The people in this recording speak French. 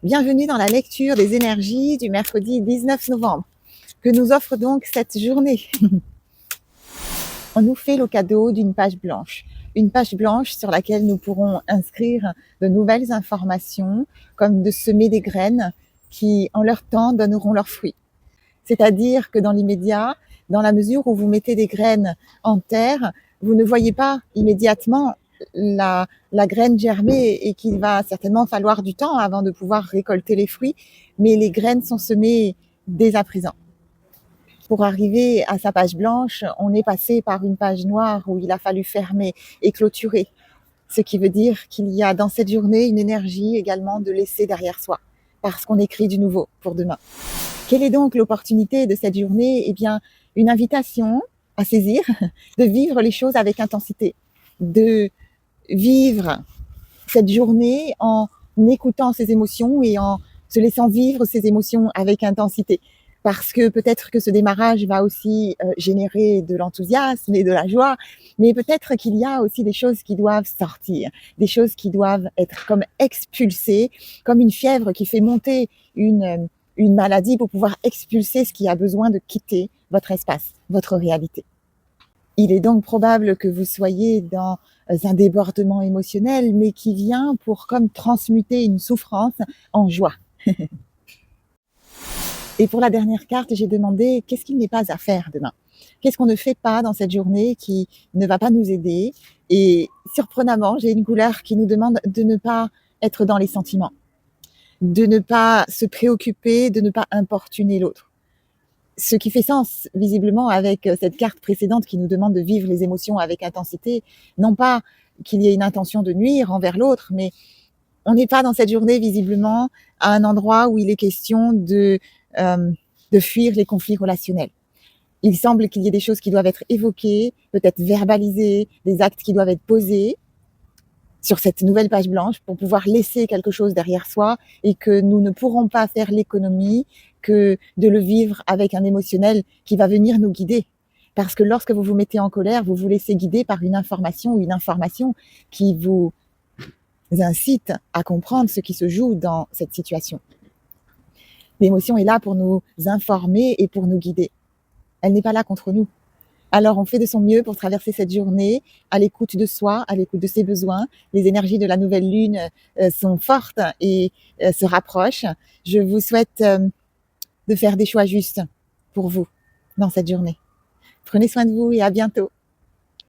Bienvenue dans la lecture des énergies du mercredi 19 novembre, que nous offre donc cette journée. On nous fait le cadeau d'une page blanche. Une page blanche sur laquelle nous pourrons inscrire de nouvelles informations, comme de semer des graines qui, en leur temps, donneront leurs fruits. C'est-à-dire que dans l'immédiat, dans la mesure où vous mettez des graines en terre, vous ne voyez pas immédiatement la graine germer et qu'il va certainement falloir du temps avant de pouvoir récolter les fruits, mais les graines sont semées dès à présent. Pour arriver à sa page blanche, on est passé par une page noire où il a fallu fermer et clôturer, ce qui veut dire qu'il y a dans cette journée une énergie également de laisser derrière soi, parce qu'on écrit du nouveau pour demain. Quelle est donc l'opportunité de cette journée? Eh bien, une invitation à saisir, de vivre les choses avec intensité, de vivre cette journée en écoutant ses émotions et en se laissant vivre ses émotions avec intensité. Parce que peut-être que ce démarrage va aussi générer de l'enthousiasme et de la joie, mais peut-être qu'il y a aussi des choses qui doivent sortir, des choses qui doivent être comme expulsées, comme une fièvre qui fait monter une maladie pour pouvoir expulser ce qui a besoin de quitter votre espace, votre réalité. Il est donc probable que vous soyez dans un débordement émotionnel, mais qui vient pour comme transmuter une souffrance en joie. Et pour la dernière carte, j'ai demandé qu'est-ce qu'il n'est pas à faire demain? Qu'est-ce qu'on ne fait pas dans cette journée qui ne va pas nous aider? Et surprenamment, j'ai une couleur qui nous demande de ne pas être dans les sentiments, de ne pas se préoccuper, de ne pas importuner l'autre. Ce qui fait sens visiblement avec cette carte précédente qui nous demande de vivre les émotions avec intensité, non pas qu'il y ait une intention de nuire envers l'autre, mais on n'est pas dans cette journée visiblement à un endroit où il est question de fuir les conflits relationnels. Il semble qu'il y ait des choses qui doivent être évoquées, peut-être verbalisées, des actes qui doivent être posés sur cette nouvelle page blanche pour pouvoir laisser quelque chose derrière soi et que nous ne pourrons pas faire l'économie que de le vivre avec un émotionnel qui va venir nous guider. Parce que lorsque vous vous mettez en colère, vous vous laissez guider par une information ou une information qui vous incite à comprendre ce qui se joue dans cette situation. L'émotion est là pour nous informer et pour nous guider. Elle n'est pas là contre nous. Alors, on fait de son mieux pour traverser cette journée à l'écoute de soi, à l'écoute de ses besoins. Les énergies de la nouvelle lune sont fortes et se rapprochent. Je vous souhaite de faire des choix justes pour vous dans cette journée. Prenez soin de vous et à bientôt.